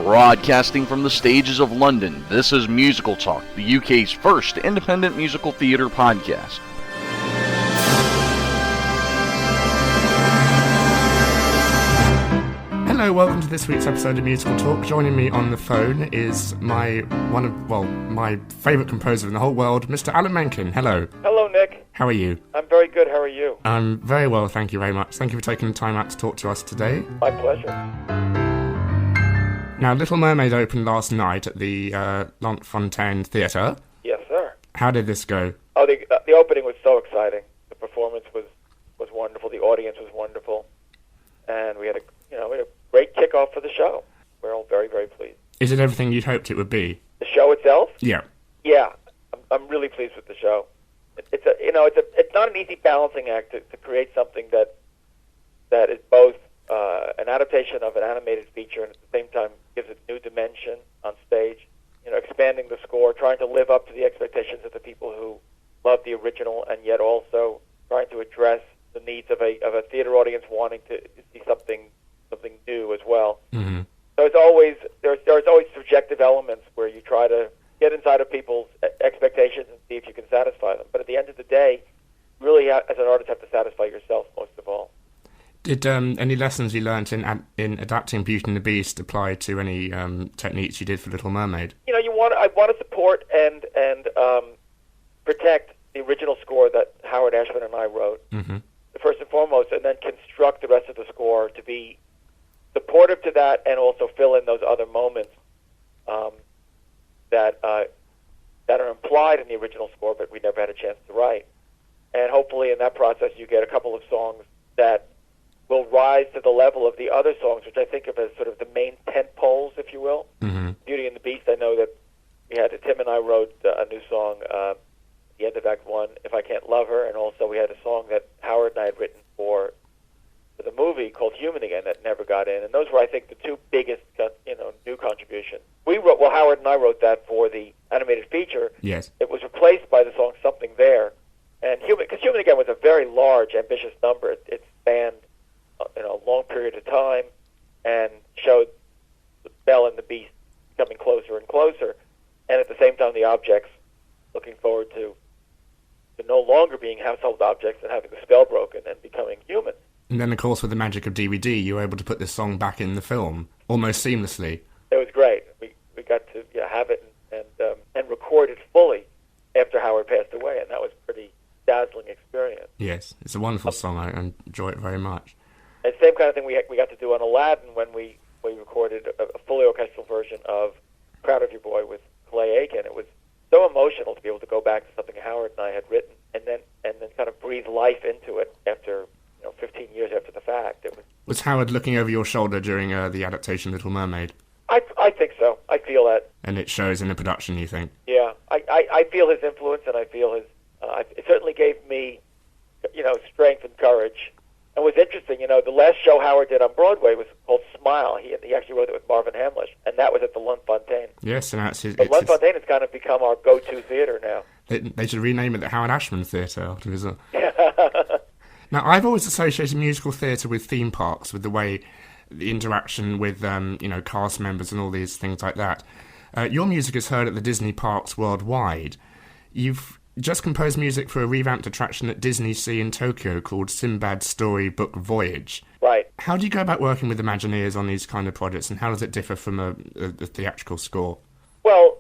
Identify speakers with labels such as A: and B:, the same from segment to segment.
A: Broadcasting from the stages of London, this is Musical Talk, the UK's first independent musical theatre podcast.
B: Hello, welcome to this week's episode of Musical Talk. Joining me on the phone is my favourite composer in the whole world, Mr. Alan Menken. Hello.
C: Hello, Nick.
B: How are you?
C: I'm very good. How are you?
B: I'm very well, thank you very much. Thank you for taking the time out to talk to us today.
C: My pleasure.
B: Now, Little Mermaid opened last night at the Fontaine Theatre.
C: Yes, sir.
B: How did this go?
C: Oh, the opening was so exciting. The performance was wonderful. The audience was wonderful, and we had a great kickoff for the show. We're all very, very pleased.
B: Is it everything you'd hoped it would be?
C: The show itself?
B: Yeah.
C: Yeah, I'm really pleased with the show. It's not an easy balancing act to create something that is both an adaptation of an animated feature and at the same time gives it new dimension on stage. Expanding the score, trying to live up to the expectations of the people who love the original, and yet also trying to address the needs of a theater audience wanting to see something new as well.
B: Mm-hmm.
C: So there's always subjective elements where you try to get inside of people's expectations and see if you can satisfy them. But at the end of the day, you really, as an artist, have to satisfy yourself most of all.
B: Did any lessons you learnt in adapting Beauty and the Beast apply to any techniques you did for Little Mermaid?
C: I want to support and protect the original score that Howard Ashman and I wrote,
B: mm-hmm.
C: first and foremost, and then construct the rest of the score to be supportive to that and also fill in those other moments that are implied in the original score but we never had a chance to write. And hopefully in that process you get a couple of songs that will rise to the level of the other songs, which I think of as sort of the main tent poles, if you will.
B: Mm-hmm.
C: Beauty and the Beast, I know that Tim and I wrote a new song at the end of Act 1, If I Can't Love Her, and also we had a song that Howard and I had written for the movie called Human Again that never got in, and those were, I think, the two biggest new contributions. Howard and I wrote that for the animated feature.
B: Yes.
C: It was replaced by the song Something There, and because Human Again was a very large, ambitious number. It spanned a long period of time and showed Belle and the Beast coming closer and closer, and at the same time the objects looking forward to no longer being household objects and having the spell broken and becoming human.
B: And then, of course, with the magic of DVD, you were able to put this song back in the film almost seamlessly.
C: It was great. We got to have it and record it fully after Howard passed away, and that was a pretty dazzling experience.
B: Yes, it's a wonderful song. I enjoy it very much.
C: And same kind of thing we got to do on Aladdin when we recorded a fully orchestral version of Proud of Your Boy with Clay Aiken. It was so emotional to be able to go back to something Howard and I had written and then kind of breathe life into it after 15 years after the fact.
B: Was Howard looking over your shoulder during the adaptation of Little Mermaid?
C: I think so. I feel that. And
B: it shows in the production, you think?
C: Yeah. I feel his influence, and I feel his... it certainly gave me, strength and courage. And it was interesting, the last show Howard did on Broadway was called Smile. He actually wrote it with Marvin Hamlish, and that was at the Lund Fontaine.
B: Yes, and that's his...
C: But Lund Fontaine has kind of become our go-to theater now.
B: They should rename it the Howard Ashman Theatre after his... Now, I've always associated musical theatre with theme parks, with the way the interaction with, cast members and all these things like that. Your music is heard at the Disney parks worldwide. You've just composed music for a revamped attraction at Disney Sea in Tokyo called Sinbad's Storybook Voyage.
C: Right.
B: How do you go about working with Imagineers on these kind of projects, and how does it differ from a theatrical score?
C: Well,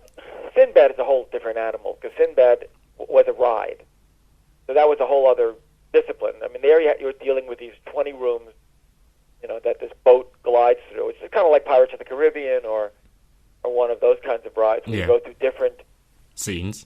C: Sinbad is a whole different animal, because Sinbad was a ride. So that was a whole other discipline. I mean, there you're dealing with these 20 rooms, that this boat glides through. It's kind of like Pirates of the Caribbean or one of those kinds of rides where you go through different
B: scenes.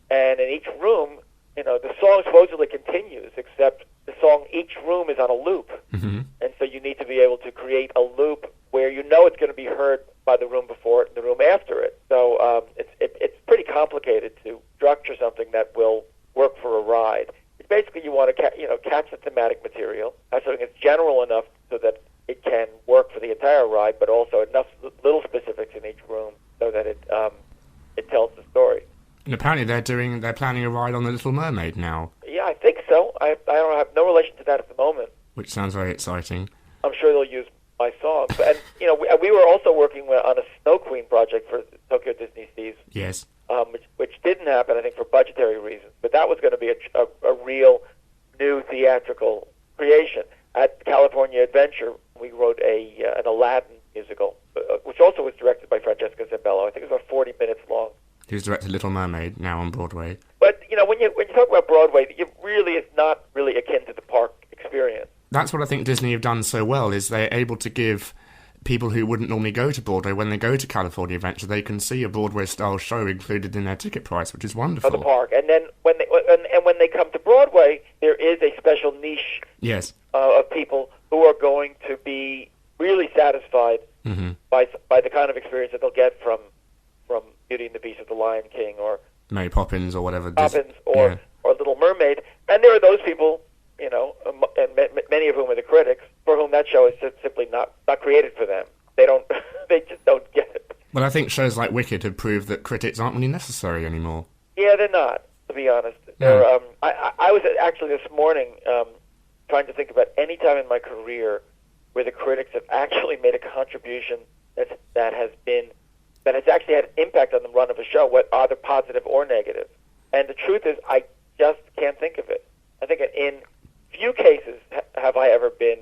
C: And in each room, the song supposedly continues, except the song, each room is on a loop.
B: Mm-hmm.
C: And so you need to be able to create a loop where it's going to be heard by the room before it and the room after it. So it's pretty complicated to structure something that will work for a ride. Basically, you want to catch the thematic material, have something that's general enough so that it can work for the entire ride, but also enough little specifics in each room so that it tells the story.
B: And apparently they're planning a ride on the Little Mermaid now.
C: Yeah, I think so. I don't have no relation to that at the moment.
B: Which sounds very exciting.
C: I'm sure they'll use my songs. And we were also working on a Snow Queen project for Tokyo Disney Seas.
B: Yes.
C: Which didn't happen, I think, for budgetary reasons. But that was going to be a real new theatrical creation. At California Adventure, we wrote an Aladdin musical, which also was directed by Francesca Zambello. I think it was about 40 minutes long.
B: Who's directed Little Mermaid, now on Broadway.
C: But, when you talk about Broadway, it really is not really akin to the park experience.
B: That's what I think Disney have done so well, is they're able to give people who wouldn't normally go to Broadway, when they go to California Adventure, they can see a Broadway-style show included in their ticket price, which is wonderful.
C: For the park. And then when they come to Broadway, there is a special niche
B: yes.
C: Of people who are going to be really satisfied by the kind of experience that they'll get from Beauty and the Beast or The Lion King or
B: Mary Poppins or whatever.
C: Or Little Mermaid. And there are those people, and many of whom are the critics, for whom that show is simply not created for them. They just don't get it.
B: Well, I think shows like Wicked have proved that critics aren't really necessary anymore.
C: Yeah, they're not, to be honest.
B: No.
C: I was actually this morning trying to think about any time in my career where the critics have actually made a contribution that has actually had an impact on the run of a show, either positive or negative. And the truth is, I just can't think of it. I think in few cases have I ever been,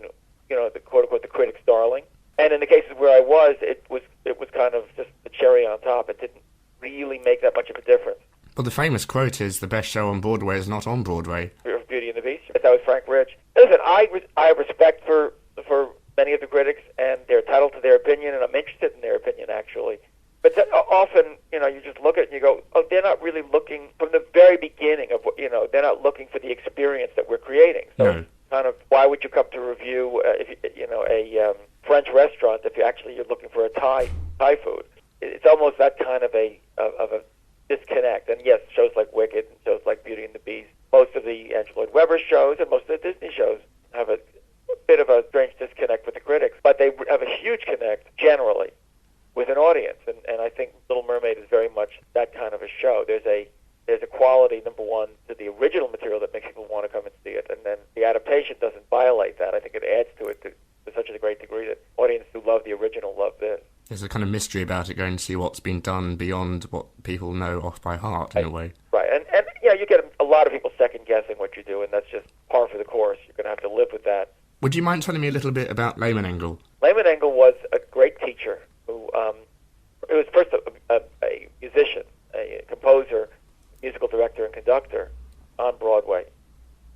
C: the quote-unquote the critic's darling. And in the cases where I was, it was kind of just the cherry on top. It didn't really make that much of a difference.
B: Well, the famous quote is, the best show on Broadway is not on Broadway.
C: Beauty and the Beast. That was Frank Rich. Listen, I have respect for many of the critics, and they're entitled to their opinion, and I'm interested in their opinion, actually. But often, you just look at it and you go, oh, they're not really looking from the very beginning of what, they're not looking for the experience that we're creating. So
B: No.
C: kind of, why would you come to review a French restaurant if you're looking for a Thai food? It's almost that kind of a disconnect. And yes, shows like Wicked and shows like Beauty and the Beast, most of the Andrew Lloyd Webber shows and most of the Disney shows have a bit of a strange disconnect with the critics, but they have a huge connect generally with an audience, and I think Little Mermaid is very much that kind of a show. There's a quality, number one, to the original material that makes people want to come and see it, and then the adaptation doesn't violate that. I think it adds to it to such a great degree that audiences who love the original love this.
B: There's a kind of mystery about it, going to see what's been done beyond what people know off by heart, in a way.
C: Right, and you get a lot of people second-guessing what you do, and that's just par for the course. You're going to have to live with that.
B: Would you mind telling me a little bit about Lehman Engel?
C: Lehman Engel was a great teacher who was first a musician, a composer, musical director, and conductor on Broadway.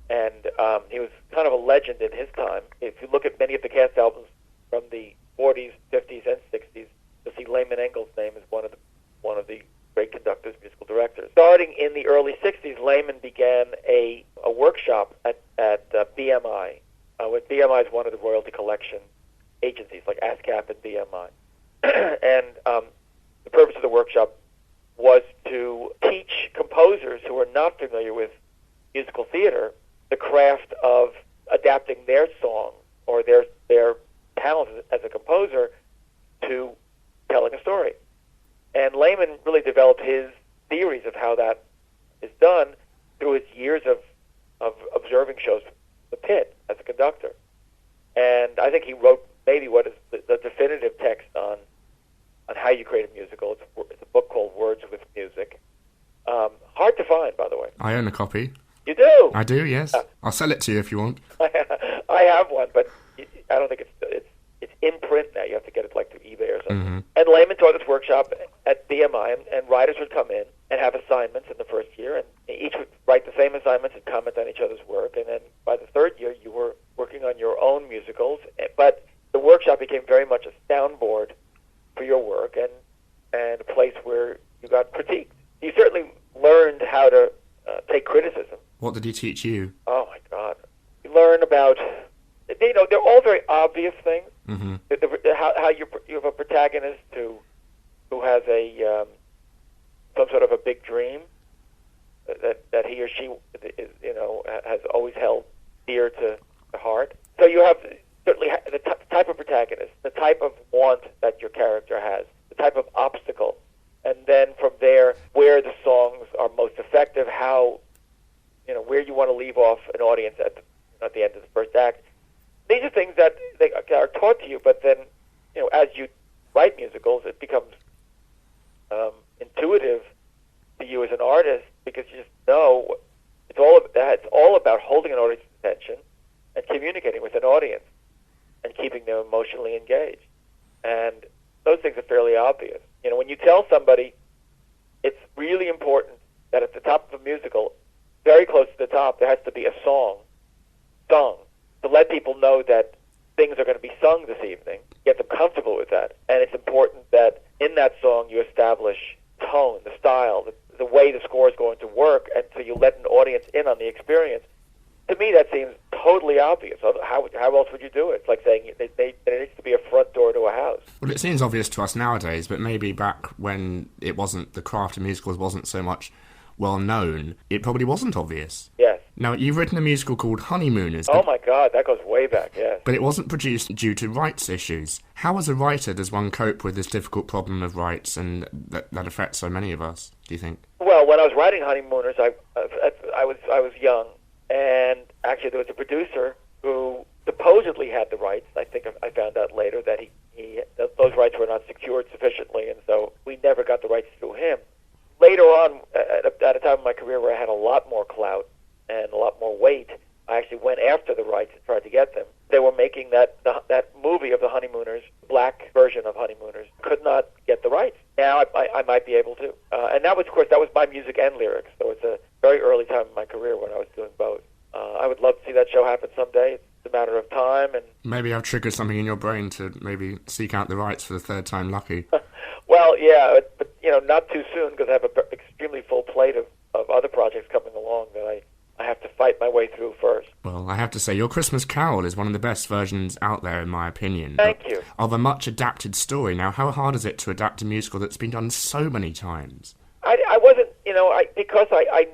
C: And he was kind of a legend in his time. If you look at many of the cast albums from the 40s, 50s, and 60s, you'll see Lehman Engel's name as one of the great conductors, musical directors. Starting in the early 60s, Lehman began a workshop at BMI. When BMI is one of the royalty collection agencies, like ASCAP and BMI. And the purpose of the workshop was to teach composers who are not familiar with musical theater the craft of adapting their song or their talent as a composer to telling a story. And Lehman really developed his theories of how that is done through his years of observing shows from the pit as a conductor. And I think he wrote maybe what is the definitive text on how you create a musical. It's a book called Words with Music. Hard to find, by the way.
B: I own a copy.
C: You do?
B: I do, yes. I'll sell it to you if you want.
C: I have one, but I don't think it's in print now. You have to get it like through eBay or something.
B: Mm-hmm.
C: And Lehman taught this workshop at BMI, and writers would come in and have assignments in the first year, and each would write the same assignments and comment on each other's work. And then by the third year, you were working on your own musicals. But the workshop became very much a soundboard for your work and a place where you got critiqued. You certainly learned how to take criticism.
B: What did he teach you?
C: Oh, my God. You learn about, they're all very obvious things.
B: Mm-hmm.
C: How you have a protagonist who has some sort of a big dream that he or she is, has always held dear to the heart. So you have certainly the type of protagonist, the type of want that your character has, the type of obstacle, and then from there, where the songs are most effective, how, where you want to leave off an audience at the end of the first act. These are things that are taught to you, but then, as you write musicals, it becomes intuitive to you as an artist, because you just know it's all about holding an audience's attention and communicating with an audience and keeping them emotionally engaged. And those things are fairly obvious. When you tell somebody, it's really important that at the top of a musical, very close to the top, there has to be a song sung to let people know that things are going to be sung this evening, get them comfortable with that. And it's important that in that song you establish tone, the style, the way the score is going to work, and so you let an audience in on the experience. To me, that seems totally obvious. How else would you do it? It's like saying there needs to be a front door to a house.
B: Well, it seems obvious to us nowadays, but maybe back when it wasn't, the craft of musicals wasn't so much well known, it probably wasn't obvious.
C: Yes.
B: Now, you've written a musical called Honeymooners.
C: Oh my God, that goes way back, yes.
B: But it wasn't produced due to rights issues. How, as a writer, does one cope with this difficult problem of rights and that affects so many of us, do you think?
C: Well, when I was writing Honeymooners, I was young, and actually there was a producer who supposedly had the rights. I think I found out later that those rights were not secured sufficiently, and so we never got the rights through him. Later on, at a time in my career where I had a lot more clout and a lot more weight, I actually went after the rights and tried to get them. They were making that movie of the Honeymooners, black version of Honeymooners, could not get the rights. Now I might be able to. And that was, of course, that was my music and lyrics. So it's a very early time in my career when I was doing both. I would love to see that show happen someday. It's a matter of time. And
B: maybe I've triggered something in your brain to maybe seek out the rights for the third time lucky.
C: Well, yeah, but not too soon, because I have an extremely full plate of other projects coming along that I have to fight my way through first.
B: Well, I have to say, your Christmas Carol is one of the best versions out there, in my opinion.
C: Thank you.
B: Of a much adapted story. Now, how hard is it to adapt a musical that's been done so many times?
C: I wasn't, because I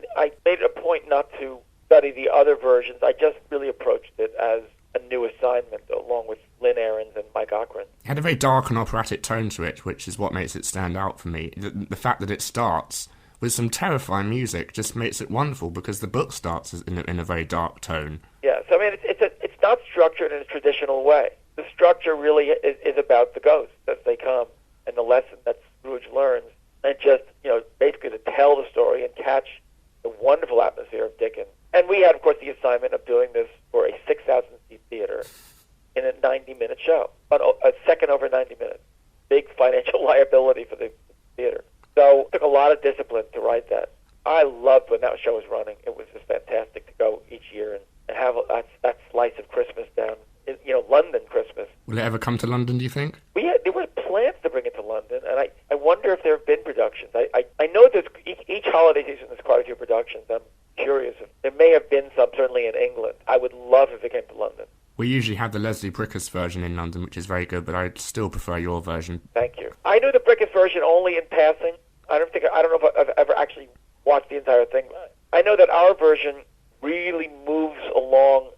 C: made it a point not to study the other versions. I just really approached it as a new assignment, along with Lynn Ahrens and Mike Cochran.
B: It had a very dark and operatic tone to it, which is what makes it stand out for me. The fact that it starts with some terrifying music just makes it wonderful, because the book starts in a very dark tone.
C: Yeah, so it's not structured in a traditional way. The structure really is about the ghosts as they come and the lesson that Scrooge learns, and just basically to tell the story and catch the wonderful atmosphere of Dickens. And we had, of course, the assignment of doing this for a 6,000-seat theater in a 90-minute show, a second over 90 minutes. Big financial liability for the theater. So it took a lot of discipline to write that. I loved when that show was running. It was just fantastic to go each year and have that slice of Christmas down, London Christmas.
B: Will it ever come to London, do you think?
C: There were plans to bring it to London, and I wonder if there have been productions. I know there's each holiday season there's quite a few productions. I'm curious if there may have been some, certainly in England. I would love if it came to London.
B: We usually have the Leslie Bricusse version in London, which is very good, but I still prefer your version.
C: Thank you. I knew the Bricusse version only in passing. I don't know if I've ever actually watched the entire thing. I know that our version really moves along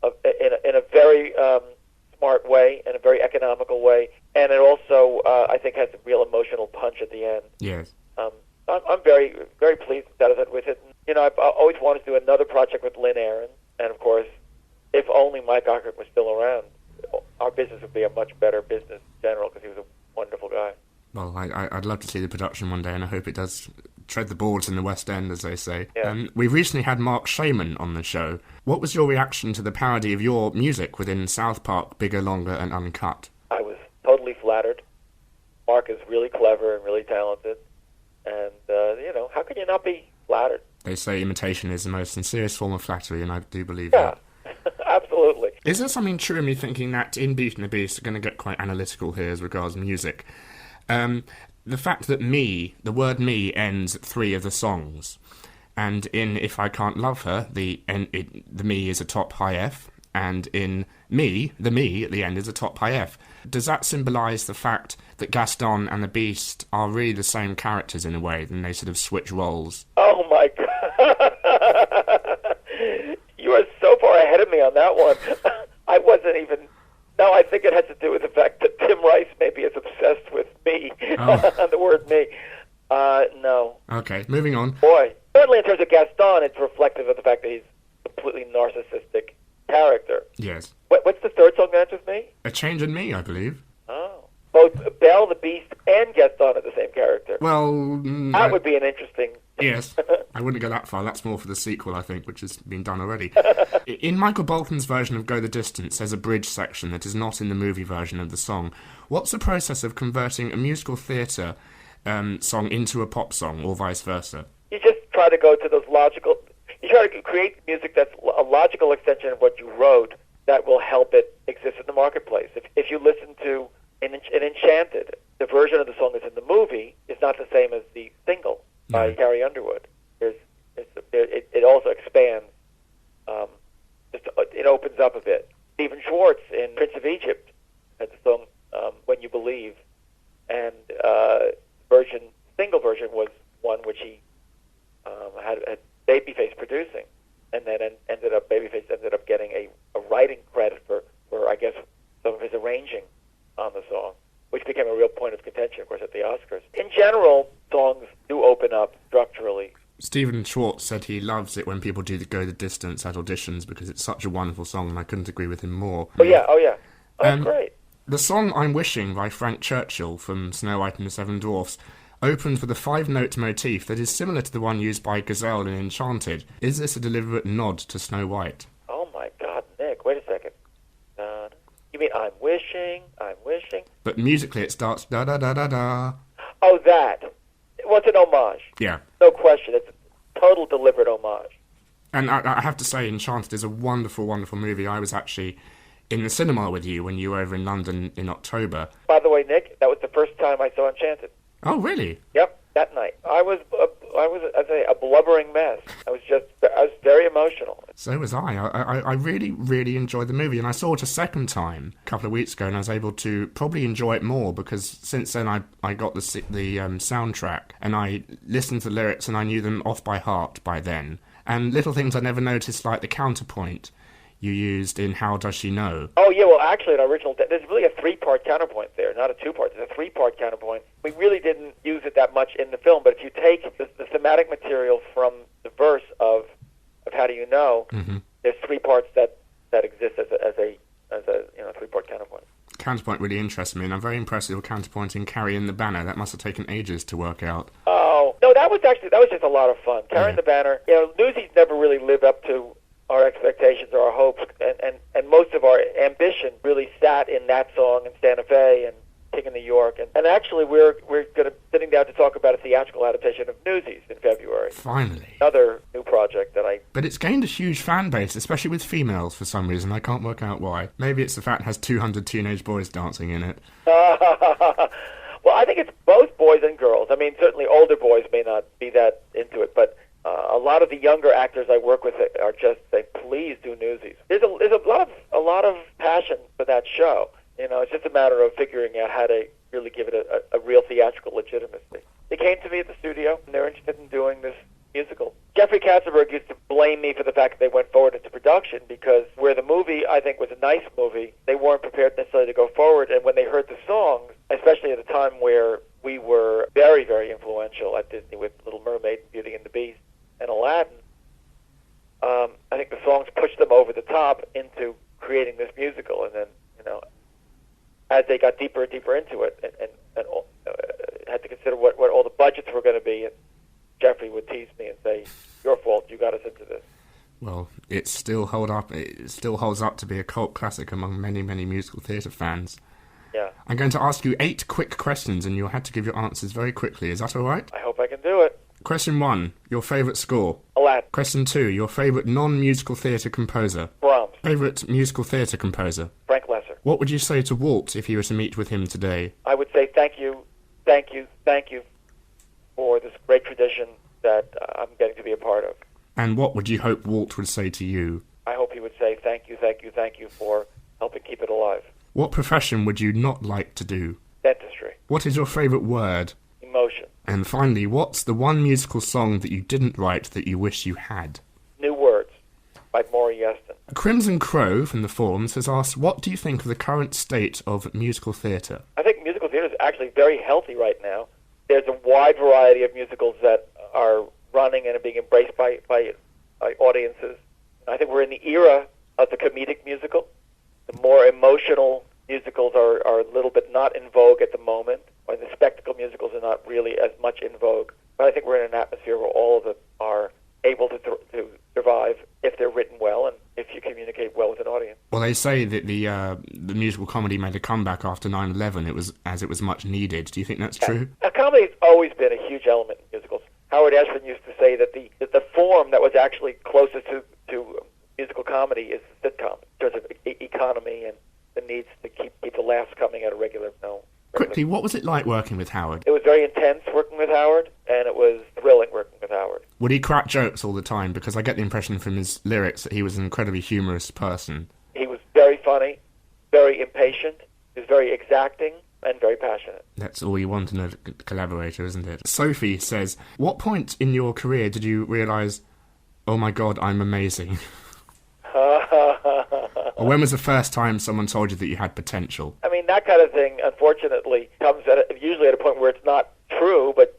C: in a very smart way, in a very economical way, and it also, I think, has a real emotional punch at the end.
B: Yes.
C: I'm very, very pleased and satisfied with it. I've always wanted to do another project with Lynn Ahrens, and of course, if only Mike Cochran was still around, our business would be a much better business in general, because he was a wonderful guy.
B: Well, I'd love to see the production one day, and I hope it does tread the boards in the West End, as they say.
C: Yeah.
B: We recently had Mark Shaman on the show. What was your reaction to the parody of your music within South Park, Bigger, Longer and Uncut?
C: I was totally flattered. Mark is really clever and really talented, and, how can you not be flattered?
B: They say imitation is the most sincerest form of flattery, and I do believe
C: that.
B: Yeah,
C: absolutely.
B: Is there something true in me thinking that in Beauty and the Beast, are going to get quite analytical here as regards music? The fact that the word me ends 3 of the songs, and in If I Can't Love Her, the me is a top high F, and in Me, the me at the end is a top high F. Does that symbolise the fact that Gaston and the Beast are really the same characters in a way, then they sort of switch roles?
C: Oh my God. You are so far ahead of me on that one. I wasn't even... No, I think it has to do with the fact that Tim Rice maybe is obsessed with me, the word me. No.
B: Okay, moving on.
C: Boy, certainly in terms of Gaston, it's reflective of the fact that he's a completely narcissistic character.
B: Yes.
C: What's the the third song that ends with me?
B: A Change in Me, I believe.
C: Oh. Both Belle, the Beast, and Gaston are the same character.
B: Well...
C: that would be an interesting...
B: Yes. I wouldn't go that far. That's more for the sequel, I think, which has been done already. In Michael Bolton's version of Go the Distance, there's a bridge section that is not in the movie version of the song. What's the process of converting a musical theatre song into a pop song, or vice versa?
C: You just try to go to those logical... You try to create music that's a logical extension of what you wrote that will help it exist in the marketplace. If you listen to an Enchanted, the version of the song that's in the movie is not the same as the single by Carrie Underwood. It also expands. It opens up a bit. Stephen Schwartz in Prince of Egypt had the song When You Believe, and single version was one which he had Babyface producing, and then Babyface ended up getting a writing credit for I guess some of his arranging on the song, which became a real point of contention, of course, at the Oscars. In general, songs do open up structurally.
B: Stephen Schwartz said he loves it when people do Go the Distance at auditions because it's such a wonderful song, and I couldn't agree with him more.
C: Oh, yeah. Oh, that's great.
B: The song I'm Wishing by Frank Churchill from Snow White and the Seven Dwarfs opens with a 5-note motif that is similar to the one used by Gazelle in Enchanted. Is this a deliberate nod to Snow White?
C: Oh, my God, Nick, wait a second. You mean I'm wishing?
B: But musically it starts da-da-da-da-da.
C: Oh, that. Well, it's an homage.
B: Yeah.
C: No question. It's a total deliberate homage.
B: And I have to say, Enchanted is a wonderful, wonderful movie. I was actually in the cinema with you when you were over in London in October.
C: By the way, Nick, that was the first time I saw Enchanted.
B: Oh, really?
C: Yep, that night. I was I'd say, a blubbering mess. I was very emotional.
B: So was I. I really, really enjoyed the movie, and I saw it a second time a couple of weeks ago, and I was able to probably enjoy it more because since then I got the soundtrack, and I listened to the lyrics, and I knew them off by heart by then. And little things I never noticed, like the counterpoint you used in How Does She Know?
C: Oh, yeah, well, actually, in original, there's really a 3-part counterpoint there, not a 2-part. There's a 3-part counterpoint. We really didn't use it that much in the film, but if you take the thematic material from the verse of How Do You Know, there's 3 parts that exist as a 3-part counterpoint.
B: Counterpoint really interests me, and I'm very impressed with your counterpoint in Carrying the Banner. That must have taken ages to work out.
C: Oh, no, that was just a lot of fun. Carrying the Banner, Newsies never really lived up to our expectations or our hopes, and most of our ambition really sat in that song and Santa Fe and King of New York. And actually, we're sitting down to talk about a theatrical adaptation of Newsies in February.
B: Finally.
C: Another new project that I...
B: But it's gained a huge fan base, especially with females for some reason. I can't work out why. Maybe it's the fact it has 200 teenage boys dancing in it.
C: Well, I think it's both boys and girls. I mean, certainly older boys may not be that into it, but a lot of the younger actors I work with are just saying, "Please do Newsies." There's a lot of passion for that show. It's just a matter of figuring out how to really give it a real theatrical legitimacy. They came to me at the studio, and they're interested in doing this musical. Jeffrey Katzenberg used to blame me for the fact that they went forward into production because where the movie, I think, was a nice movie, they weren't prepared necessarily to go forward. And when they heard the songs, especially at a time where we were very, very influential at Disney with Little Mermaid, Beauty and the Beast, and Aladdin, I think the songs pushed them over the top into creating this musical. And then, as they got deeper and deeper into it and had to consider what all the budgets were going to be, Jeffrey would tease me and say, "Your fault, you got us into this."
B: Well, it still holds up to be a cult classic among many, many musical theatre fans.
C: Yeah.
B: I'm going to ask you 8 quick questions, and you'll have to give your answers very quickly. Is that all right?
C: I hope I can do it.
B: Question 1, your favourite score?
C: Aladdin.
B: Question 2, your favourite non-musical theatre composer?
C: Brahms.
B: Favourite musical theatre composer?
C: Frank Lesser.
B: What would you say to Walt if you were to meet with him today?
C: I would say thank you for this great tradition that I'm getting to be a part of.
B: And what would you hope Walt would say to you?
C: I hope he would say thank you for helping keep it alive.
B: What profession would you not like to do?
C: Dentistry.
B: What is your favourite word?
C: Emotion.
B: And finally, what's the one musical song that you didn't write that you wish you had?
C: New Words by Maury Yeston.
B: Crimson Crow from the forums has asked, what do you think of the current state of musical theatre?
C: I think musical theatre is actually very healthy right now. There's a wide variety of musicals that are running and are being embraced by audiences. I think we're in the era of the comedic musical. The more emotional musicals are a little bit not in vogue at the moment, or the spectacle musicals are not really as much in vogue. But I think we're in an atmosphere where all of them are able to survive if they're written well and if you communicate well with an audience.
B: Well, they say that the musical comedy made a comeback after 9/11. It was much needed. Do you think that's true?
C: A comedy has always been a huge element in musicals. Howard Ashman used to say that the form that was actually closest to musical comedy is sitcom, in terms of economy and the needs to keep the laughs coming at a regular.
B: Quickly, what was it like working with Howard?
C: It was very intense working with Howard, and it was thrilling working with Howard.
B: Would he crack jokes all the time? Because I get the impression from his lyrics that he was an incredibly humorous person.
C: He was very funny, very impatient, he was very exacting, and very passionate.
B: That's all you want in a collaborator, isn't it? Sophie says, what point in your career did you realise, oh my God, I'm amazing? Or when was the first time someone told you that you had potential?
C: I mean, that kind of thing, unfortunately, comes usually at a point where it's not true, but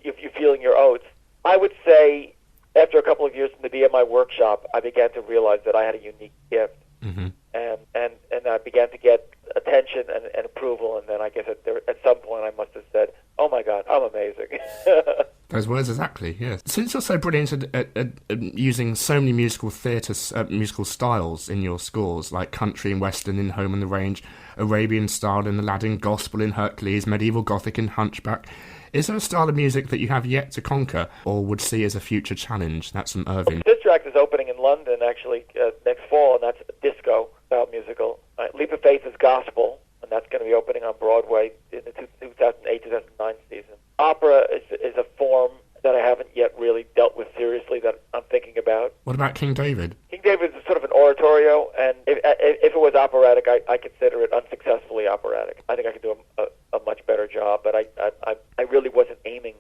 C: if you're feeling your oats. I would say after a couple of years in the BMI workshop, I began to realize that I had a unique gift.
B: Mm-hmm.
C: And I began to get attention and approval, and then I guess at some point I must have said, oh my God, I'm amazing.
B: Those words exactly, yes. Since you're so brilliant at using so many musical musical styles in your scores, like country and western in Home on the Range, Arabian style in Aladdin, gospel in Hercules, medieval gothic in Hunchback, is there a style of music that you have yet to conquer or would see as a future challenge? That's from Irving.
C: Sister Act is opening in London, actually, next fall, and that's a disco-style musical. Leap of Faith is gospel, and that's going to be opening on Broadway in the 2008-2009 season. Opera is a form that I haven't yet really dealt with seriously that I'm thinking about.
B: What about King David?
C: King David is sort of an oratorio, and if it was operatic, I consider it unsuccessfully operatic. I think I could do a much better job, but I really wasn't aiming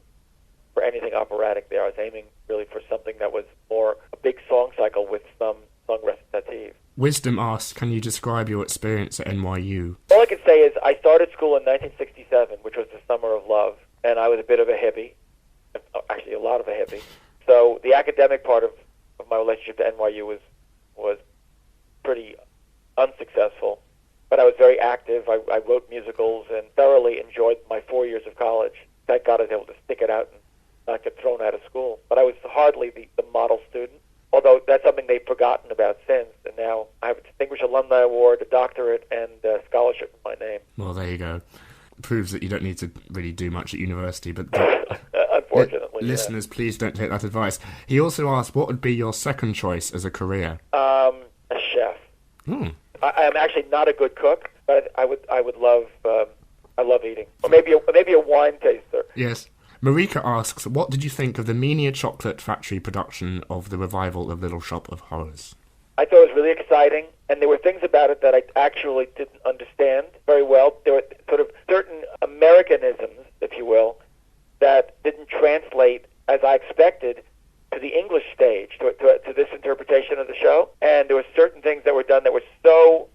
C: for anything operatic there. I was aiming really for something that was more a big song cycle with some song recitative.
B: Wisdom asks, can you describe your experience at NYU?
C: All I can say is I started school in 1967, which was the summer of love, and I was a bit of a hippie, actually a lot of a hippie. So the academic part of my relationship to NYU was pretty unsuccessful, but I was very active. I wrote musicals and thoroughly enjoyed my 4 years of college. Thank God I was able to stick it out and not get thrown out of school. But I was hardly the model student, although that's something they've forgotten about since. And now I have a Distinguished Alumni Award, a doctorate, and a scholarship in my name.
B: Well, there you go. It proves that you don't need to really do much at university, but
C: unfortunately,
B: listeners, please don't take that advice. He also asked, what would be your second choice as a career?
C: A chef. I am actually not a good cook, but I would love. I love eating, or maybe a wine taster.
B: Yes. Marika asks, what did you think of the Menia Chocolate Factory production of the revival of Little Shop of Horrors?
C: I thought it was really exciting, and there were things about it that I actually didn't understand very well. There were sort of certain Americanisms, if you will, that didn't translate as I expected to the English stage, to this interpretation of the show. And there were certain things that were done that were so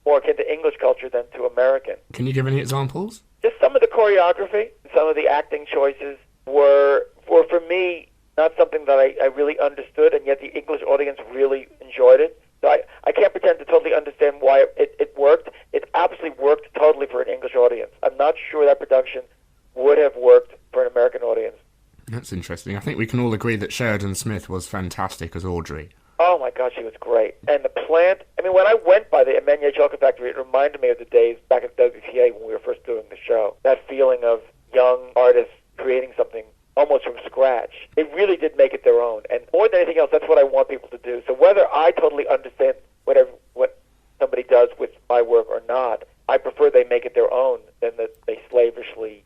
C: more akin to English culture than to American.
B: Can you give any examples?
C: Just some of the choreography, some of the acting choices were for me, not something that I really understood, and yet the English audience really enjoyed it. So I can't pretend to totally understand why it worked. It absolutely worked totally for an English audience. I'm not sure that production would have worked for an American audience.
B: That's interesting. I think we can all agree that Sheridan Smith was fantastic as Audrey.
C: Oh my God, she was great. And the plant, I mean, when I went by the Menia Chocolate Factory, it reminded me of the days back at WPA when we were first doing the show. That feeling of young artists creating something almost from scratch. It really did make it their own. And more than anything else, that's what I want people to do. So whether I totally understand what somebody does with my work or not, I prefer they make it their own than that they slavishly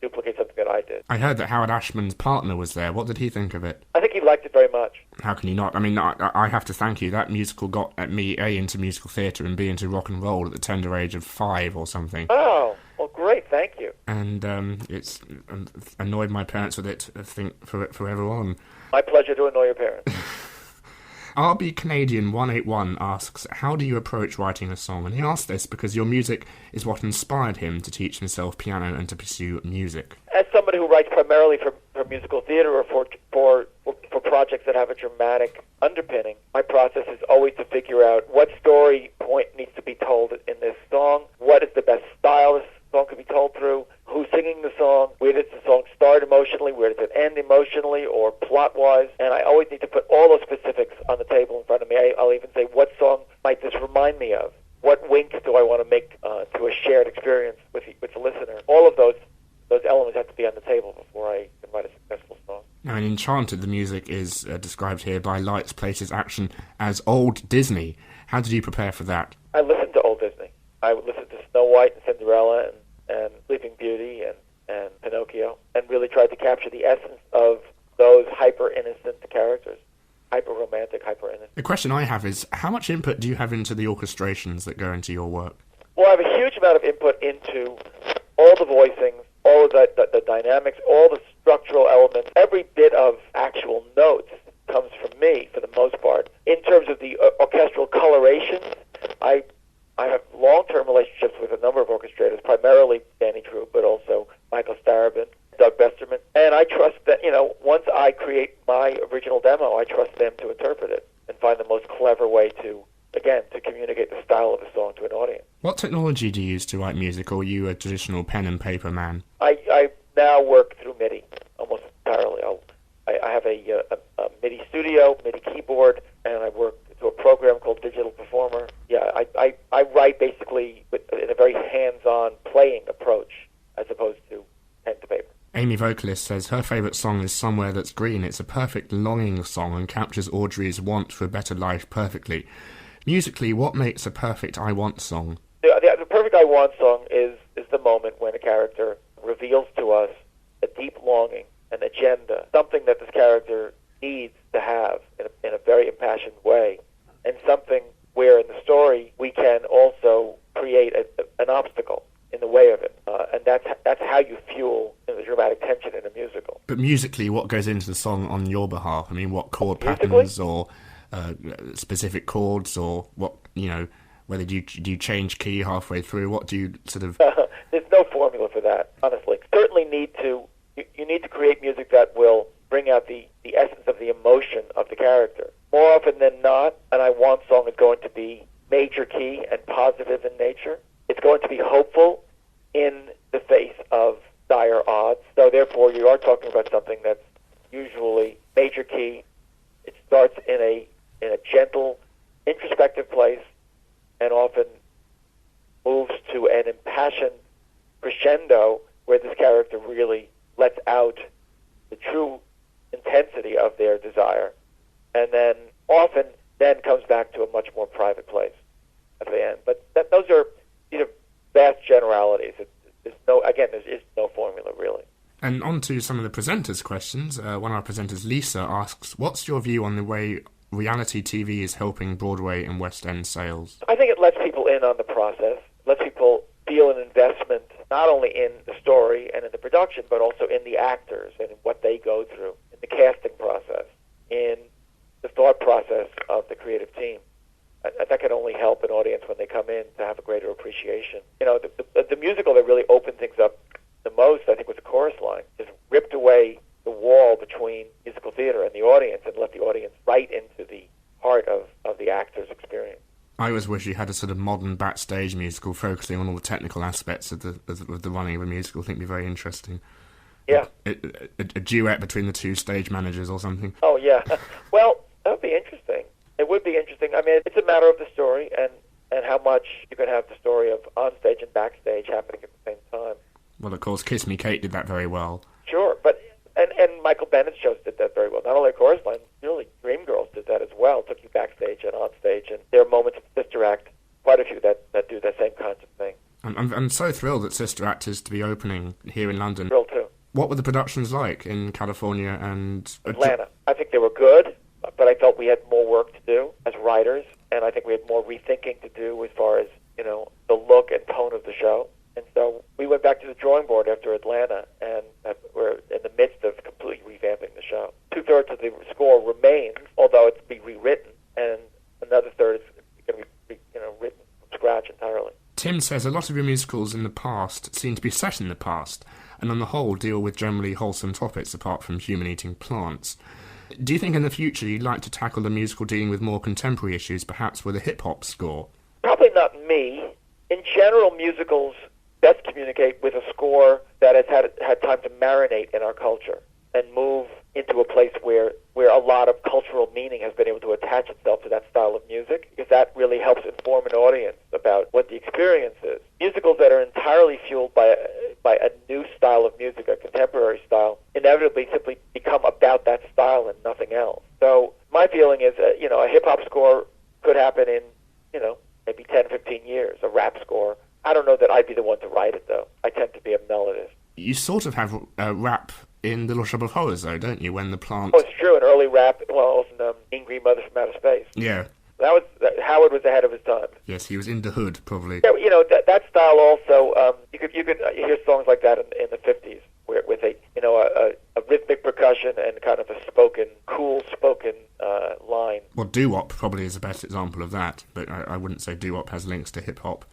C: duplicate something that I did.
B: I heard that Howard Ashman's partner was there. What did he think of it?
C: I think he liked it very much.
B: How can he not? I mean, I have to thank you. That musical got at me, A, into musical theatre, and B, into rock and roll at the tender age of 5 or something.
C: Oh, well, great, thank you.
B: And it's annoyed my parents with it, I think, forever on.
C: My pleasure to annoy your parents.
B: RB Canadian 181 asks, how do you approach writing a song? And he asks this because your music is what inspired him to teach himself piano and to pursue music.
C: As somebody who writes primarily for musical theater or for projects that have a dramatic underpinning, my process is always to figure out what story point needs to be told in this song, what is the best style this song could be told through, who's singing the song, where does the song start emotionally, where does it end emotionally or plot-wise, and I always need to put all those specifics on the table in front of me. I'll even say, what song might this remind me of? What wink do I want to make to a shared experience with the listener? All of those elements have to be on the table before I can write a successful song.
B: Now, in Enchanted, the music is described here by lights, places, action as old Disney. How did you prepare for that?
C: I listened to old Disney. I would listen to Snow White and Cinderella and Sleeping Beauty and Pinocchio, and really tried to capture the essence of those hyper-innocent characters. Hyper-romantic, hyper-innocent.
B: The question I have is, how much input do you have into the orchestrations that go into your work?
C: Well, I have a huge amount of input into all the voicings, all of the dynamics, all the structural elements. Every bit of actual notes comes from me, for the most part. In terms of the orchestral coloration, I have long-term relationships with a number of orchestrators, primarily Danny True, but also Michael Starobin, Doug Besterman. And I trust that, once I create my original demo, I trust them to interpret it and find the most clever way to communicate the style of the song to an audience.
B: What technology do you use to write music, or are you a traditional pen and paper man?
C: I now work through MIDI almost entirely. I have a MIDI studio, MIDI keyboard, and I work through a program called Digital Performer. Yeah, I write basically in a very hands-on playing approach as opposed to pen to paper.
B: Amy Vocalist says her favourite song is Somewhere That's Green. It's a perfect longing song and captures Audrey's want for a better life perfectly. Musically, what makes a perfect I Want song?
C: The perfect I Want song is the moment when a character reveals to us a deep longing, an agenda, something that this character needs to have in a very impassioned way, and something where in the story we can also create an obstacle in the way of it. And that's how you fuel the dramatic tension in a musical.
B: But musically, what goes into the song on your behalf? I mean, what chord
C: Musically?
B: patterns or specific chords, or what, whether do you change key halfway through? What do you sort of...
C: There's no formula for that, honestly. Certainly you need to create music that will bring out the essence of the emotion of the character. More often than not, an I Want song is going to be major key and positive in nature. It's going to be hopeful in the face of dire odds. So therefore, you are talking about something that's usually major key. It starts in a gentle, introspective place, and often moves to an impassioned crescendo where this character really lets out the true intensity of their desire, and then often comes back to a much more private place at the end. But these are vast generalities. There's no formula really.
B: And on to some of the presenters' questions. One of our presenters, Lisa, asks, what's your view on the way reality TV is helping Broadway and West End sales?
C: I think it lets people in on the process, lets people feel an investment not only in the story and in the production, but also in the actors and in what they go through, in the casting process, in the thought process of the creative team. That can only help an audience when they come in to have a greater appreciation. The musical that really opened things up the most, I think, was the chorus line. Just ripped away the wall between musical theater and the audience and let the audience right into the heart of the actor's experience.
B: I always wish you had a sort of modern backstage musical focusing on all the technical aspects of the running of a musical. I think it'd be very interesting.
C: Yeah.
B: A duet between the two stage managers or something.
C: Oh, yeah. Well, that would be interesting. It would be interesting. I mean, it's a matter of the story and how much you can have the story of onstage and backstage happening at the same time.
B: Well, of course, Kiss Me Kate did that very well.
C: Sure, but and Michael Bennett's shows did that very well. Not only Chorus Line, really, Dreamgirls did that as well. Took you backstage and on stage, and there are moments of Sister Act, quite a few that do the same kinds of thing.
B: I'm so thrilled that Sister Act is to be opening here in London.
C: Thrilled too.
B: What were the productions like in California and
C: Atlanta? I think they were good, but I felt we had more work to do as writers, and I think we had more rethinking to do as far as the look and tone of the show. And so we went back to the drawing board after Atlanta, and we're in the midst of completely revamping the show. 2/3 of the score remains, although it's to be rewritten,
B: Tim says a lot of your musicals in the past seem to be set in the past, and on the whole deal with generally wholesome topics apart from human-eating plants. Do you think in the future you'd like to tackle the musical dealing with more contemporary issues, perhaps with a hip-hop score?
C: Probably not me. In general, musicals best communicate with a score that has had time to marinate in our culture and move into a place where a lot of cultural meaning has been able to attach itself to that style of music, because that really helps inform an audience about what the experience is. Musicals that are entirely fueled by a new style of music, a contemporary style, inevitably simply become about that style and nothing else. So my feeling is, a hip-hop score could happen in, maybe 10, 15 years, a rap score. I don't know that I'd be the one to write it, though. I tend to be a melodist.
B: You sort of have rap in Little Shop of Horrors, though, don't you, when the plant...
C: Oh, it's true, an early rap, in Mean Green Mother from Outer Space.
B: Yeah.
C: Howard was ahead of his time.
B: Yes, he was in the hood, probably.
C: Yeah, that style also, you could hear songs like that in the 50s, with a rhythmic percussion and kind of a cool spoken line.
B: Well, doo-wop probably is the best example of that, but I wouldn't say doo-wop has links to hip-hop.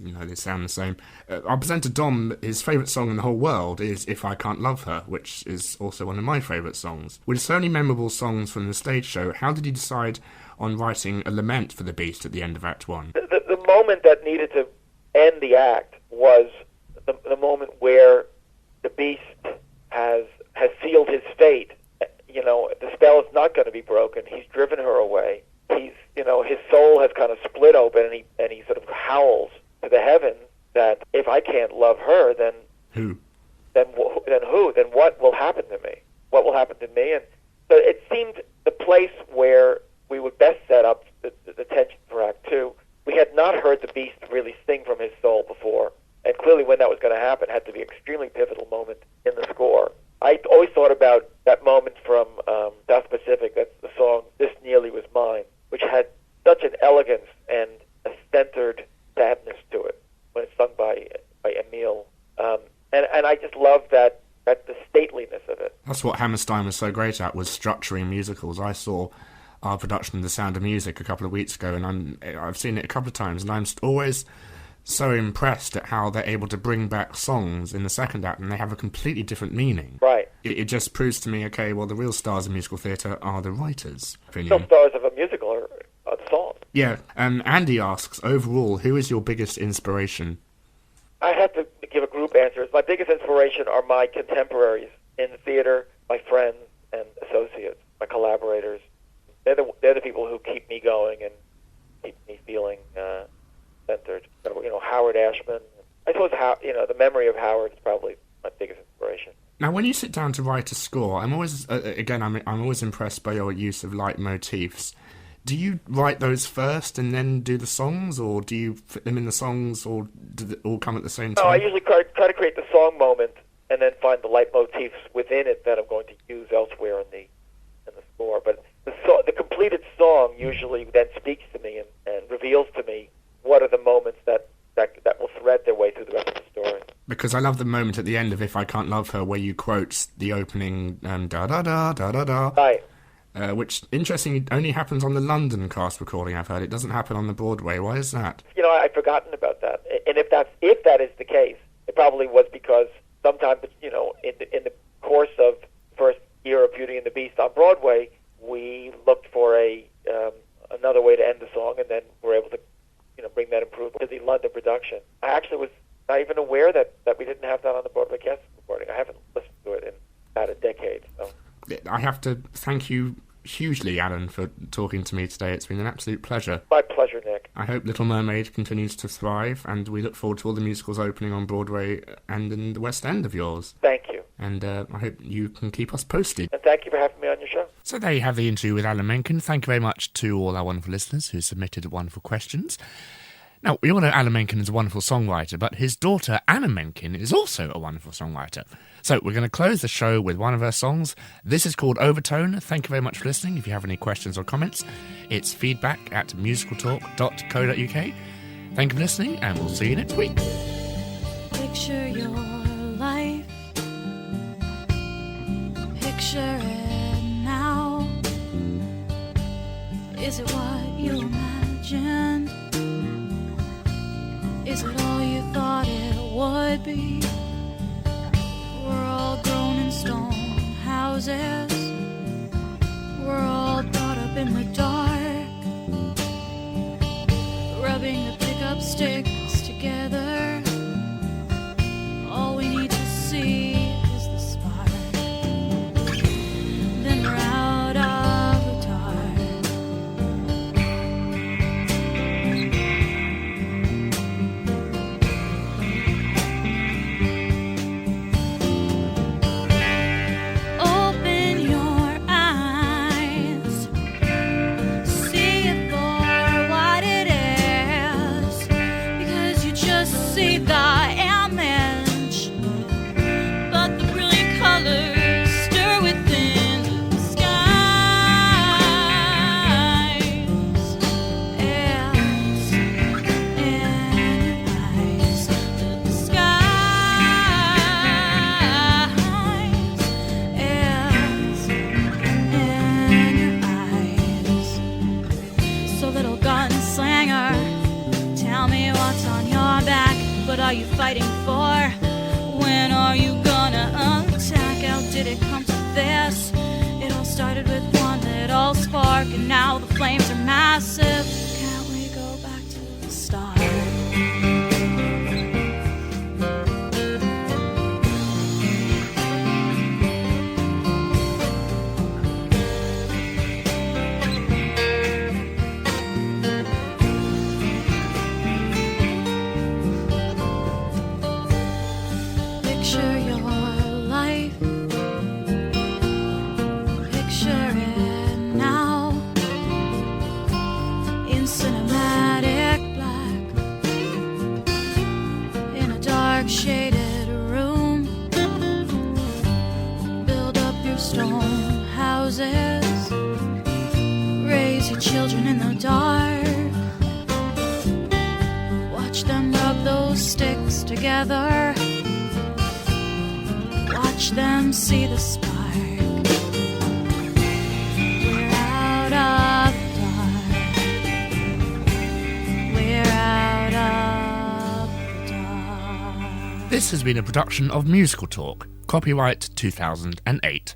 B: They sound the same. Our presenter Dom, his favourite song in the whole world is If I Can't Love Her, which is also one of my favourite songs. With so many memorable songs from the stage show, how did you decide on writing a lament for the Beast at the end of Act 1?
C: The moment that needed to end the act was the moment where the Beast has sealed his fate. The spell is not going to be broken. He's driven her away. His soul has kind of split open, and he sort of howls to the heavens that if I can't love her, then
B: who?
C: Then who? Then what will happen to me? What will happen to me? And so it seemed the place where we would best set up the tension for Act 2. We had not heard the Beast really sing from his soul before, and clearly when that was going to happen had to be an extremely pivotal moment in the score. I always thought about that moment from South Pacific, that's the song This Nearly Was Mine, which had such an elegance and a centered sadness to it when it's sung by Emile. And I just love that the stateliness of it.
B: That's what Hammerstein was so great at, was structuring musicals. I saw our production of The Sound of Music a couple of weeks ago, and I've seen it a couple of times, and I'm always so impressed at how they're able to bring back songs in the second act, and they have a completely different meaning.
C: Right.
B: It just proves to me, okay, well, the real stars of musical theatre are the writers.
C: The real stars of a musical are the songs.
B: Yeah, and Andy asks, overall, who is your biggest inspiration?
C: I have to give a group answer. My biggest inspiration are my contemporaries in the theatre, my friends and associates, my collaborators. They're the people who keep me going and keep me feeling centered. Howard Ashman. I suppose the memory of Howard is probably my biggest inspiration.
B: Now, when you sit down to write a score, I'm always I'm always impressed by your use of leitmotifs. Do you write those first and then do the songs, or do you fit them in the songs, or do they all come at the same time?
C: No, I usually try to create the song moment and then find the leitmotifs within it that I'm going to use elsewhere in the score. But the completed song usually then speaks to me and reveals to me what are the moments that will thread their way through the rest of the story. Because
B: I love the moment at the end of If I Can't Love Her where you quote the opening da-da-da,
C: right.
B: Which, interestingly, only happens on the London cast recording, I've heard. It doesn't happen on the Broadway. Why is that?
C: I'd forgotten about that. And if that is the case, it probably was because sometimes, in the course of first year of Beauty and the Beast on Broadway, we looked for another way to end the song, and then were able to bring that improvement to the London production. I actually was not even aware that we didn't have that on the Broadway cast recording. I haven't listened to it in about a decade. So
B: I have to thank you hugely, Alan, for talking to me today. It's been an absolute pleasure.
C: My pleasure, Nick.
B: I hope Little Mermaid continues to thrive, and we look forward to all the musicals opening on Broadway and in the West End of yours.
C: Thank you.
B: And I hope you can keep us posted.
C: And thank you for having me on your show.
B: So there you have the interview with Alan Menken. Thank you very much to all our wonderful listeners who submitted wonderful questions. Now, we all know Alan Menken is a wonderful songwriter, but his daughter, Anna Menken, is also a wonderful songwriter. So we're going to close the show with one of her songs. This is called Overtone. Thank you very much for listening. If you have any questions or comments, it's feedback@musicaltalk.co.uk. Thank you for listening, and we'll see you next week.
D: Picture your life. Picture it now. Is it what you imagined? Is it all you thought it would be? We're all grown in stone houses. We're all brought up in the dark, rubbing the pickup sticks together. All we need to see is the spark. Then we're out of the dark. Open your eyes, see it for what it is, because you just see the image, but the brilliant colors stir within the skies. As in your eyes, the skies. As in your eyes. So little gunslinger, tell me what's on your back. What are you fighting for? When are you gonna attack? How did it come to this? It all started with one little spark, and now the flames are massive. Can't we go back to the start? Picture your life. Picture it now. In cinematic black. In a dark shaded room. Build up your stone houses. Raise your children in the dark. Watch them rub those sticks together. Watch them see the spark. We're out of the dark. We're out of the dark.
B: This has been a production of Musical Talk, copyright 2008.